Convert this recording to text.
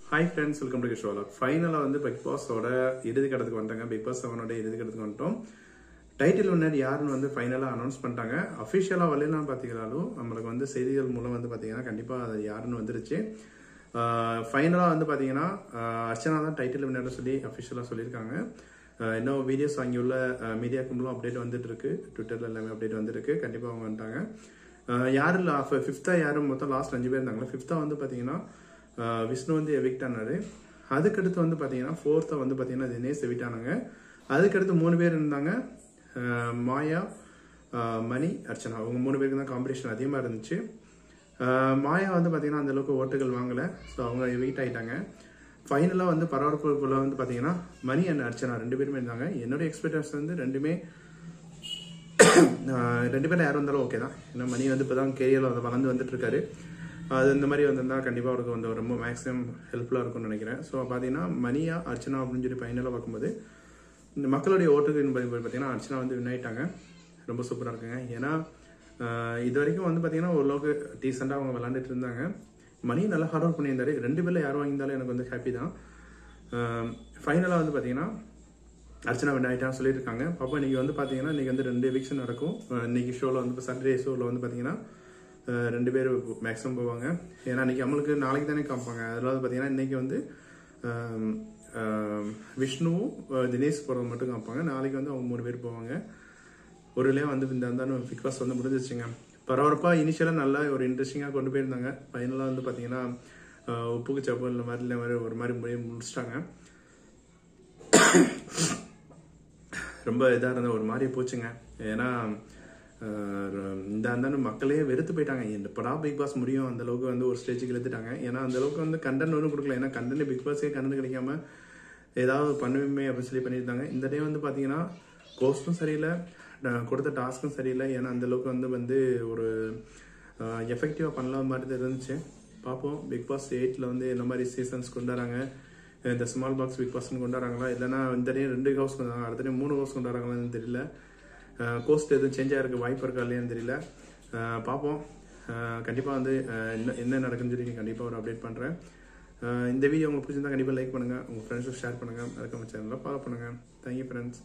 Hi friends, welcome to Kishola. Finally, வந்து Big Boss ஓட இறுதி கட்டத்துக்கு வந்துட்டாங்க. Big Boss 7 ஓட இறுதி கட்டத்துக்கு வந்துட்டோம். டைட்டில் வின்னர் யாருன்னு வந்து ஃபைனலா அனௌன்ஸ் பண்ணிட்டாங்க. அஃபிஷியலா வரலன்னு பாத்தீங்களாலும் நம்மளுக்கு வந்து செய்திகள் மூலம் வந்து பாத்தீங்கன்னா கண்டிப்பா அது யாருன்னு வந்துருச்சு. ஃபைனலா வந்து பாத்தீங்கன்னா அர்ச்சனா தான் டைட்டில் வின்னர் சொல்லி அஃபிஷியலா சொல்லியிருக்காங்க. இன்னும் வீடியோஸ் அங்கே உள்ள மீடியாக்கு மூலம் அப்டேட் வந்துட்டு இருக்கு. ட்விட்டர்ல எல்லாமே அப்டேட் வந்துட்டு இருக்கு. கண்டிப்பா அவங்க வந்துட்டாங்க. யாரு ஃபிஃப்த்தா யாரும் மொத்தம் லாஸ்ட் 5 பேர் இருந்தாங்களா. ஃபிஃப்த்தா வந்து பாத்தீங்கன்னா விஷ்ணு வந்து எவிக்ட் ஆனாரு. அதுக்கடுத்து வந்து பாத்தீங்கன்னா ஃபோர்த்தா வந்து பாத்தீங்கன்னா தினேஷ் எவிக்ட் ஆனாங்க. அதுக்கடுத்து 3 பேர் இருந்தாங்க. மாயா, மணி, அர்ச்சனா. அவங்க 3 பேருக்கு தான் காம்படிஷன் அதிகமா இருந்துச்சு. மாயா வந்து பாத்தீங்கன்னா அந்த அளவுக்கு ஓட்டுகள் வாங்கல. ஸோ அவங்க எவிக்ட் ஆயிட்டாங்க. ஃபைனலா வந்து பரபரப்புக்குள்ள வந்து பாத்தீங்கன்னா மணி அண்ட் அர்ச்சனா 2 பேருமே இருந்தாங்க. என்னோட எக்ஸ்பெக்டேஷன் வந்து ரெண்டு பேரும் யாரும் இருந்தாலும் ஓகே தான். ஏன்னா மணி வந்து இப்பதான் கேரியர்ல வளர்ந்து வந்துட்டு இருக்காரு. அது இந்த மாதிரி வந்திருந்தா கண்டிப்பாக அவருக்கு வந்து ரொம்ப மேக்ஸிமம் ஹெல்ப்ஃபுல்லாக இருக்கும்னு நினைக்கிறேன். ஸோ பார்த்தீங்கன்னா மணியா அர்ச்சனா அப்படின்னு சொல்லி ஃபைனலாக பார்க்கும்போது இந்த மக்களுடைய ஓட்டுக்கு பார்த்தீங்கன்னா அர்ச்சனா வந்து வின் ஆயிட்டாங்க. ரொம்ப சூப்பராக இருக்குங்க. ஏன்னா இது வரைக்கும் வந்து பார்த்தீங்கன்னா ஓரளவுக்கு டீசெண்டாக அவங்க விளாண்டுட்டு இருந்தாங்க. மணி நல்லா ஹார்ட் ஒர்க் பண்ணியிருந்தாரு. 2 பேரில் யார் வாங்கியிருந்தாலும் எனக்கு வந்து ஹாப்பி தான். ஃபைனலாக வந்து பார்த்தீங்கன்னா அர்ச்சனா வின் ஆகிட்டான்னு சொல்லியிருக்காங்க. பாப்பா இன்னைக்கு வந்து பார்த்தீங்கன்னா இன்னைக்கு வந்து 2 எவிக்ஷன் நடக்கும். இன்னைக்கு ஷோவில் வந்து சாட்டர்டே ஷோவில் வந்து பார்த்தீங்கன்னா 2 பேர் மேக்ஸிமம் போவாங்க. ஏன்னா இன்னைக்கு நம்மளுக்கு நாளைக்கு தானே காமிப்பாங்க. அதில் வந்து பார்த்தீங்கன்னா இன்னைக்கு வந்து விஷ்ணுவும் தினேஷ் போகிறது மட்டும் காமிப்பாங்க. நாளைக்கு வந்து அவங்க 3 பேர் போவாங்க. ஒரு வழியாக வந்து இந்த இருந்தாலும் பிக் பாஸ் வந்து முடிஞ்சிச்சுங்க. பரபரப்பாக இனிஷியலாக நல்லா ஒரு இன்ட்ரெஸ்டிங்காக கொண்டு போயிருந்தாங்க. ஃபைனலாக வந்து பார்த்தீங்கன்னா உப்புக்கு சப்பு இந்த மாதிரி ஒரு மாதிரி முடிச்சிட்டாங்க. ரொம்ப இதாக இருந்த ஒரு மாதிரி போச்சுங்க. ஏன்னா இந்த அந்த மக்களே வெறுத்து போயிட்டாங்க. எப்படா பிக் பாஸ் முடியும் அந்த அளவுக்கு வந்து ஒரு ஸ்டேஜுக்கு இழுத்துட்டாங்க. ஏன்னா அந்த அளவுக்கு வந்து கண்டென்ட் ஒன்றும் கொடுக்கல. ஏன்னா கண்டென்ட் பிக் பாஸே கண்டென்ட் கிடைக்காம ஏதாவது பண்ணுமே அப்படின்னு சொல்லி பண்ணியிருந்தாங்க. இந்த டைம் வந்து பார்த்தீங்கன்னா கோஸ்டும் சரியில்லை, கொடுத்த டாஸ்க்கும் சரியில்லை. ஏன்னா அந்த அளவுக்கு வந்து ஒரு எஃபெக்டிவாக பண்ணலாம் மாதிரி இருந்துச்சு. பார்ப்போம் பிக் பாஸ் 8 வந்து என்ன மாதிரி சீசன்ஸ் கொண்டாடுறாங்க. இந்த ஸ்மால் பாக்ஸ் பிக் பாஸ்ன்னு கொண்டாடுறாங்களா, இல்லைன்னா இந்த டைம் 2 ஹவுஸ் கொண்டாடுறாங்க, அடுத்த டைம் 3 ஹவுஸ் கொண்டாடுறாங்களான்னு தெரியல. கோஸ்ட் எதுவும் சேஞ்ச் ஆகிருக்கு வாய்ப்பு இருக்கா இல்லையான்னு தெரியல. பார்ப்போம். கண்டிப்பாக வந்து என்ன நடக்குன்னு சொல்லி கண்டிப்பாக ஒரு அப்டேட் பண்ணுறேன். இந்த வீடியோ உங்களுக்கு பிடிச்சிருந்தா கண்டிப்பாக லைக் பண்ணுங்கள், உங்கள் ஃப்ரெண்ட்ஸுக்கு ஷேர் பண்ணுங்கள், மறக்காம சேனலில் ஃபாலோ பண்ணுங்கள். Thank you friends.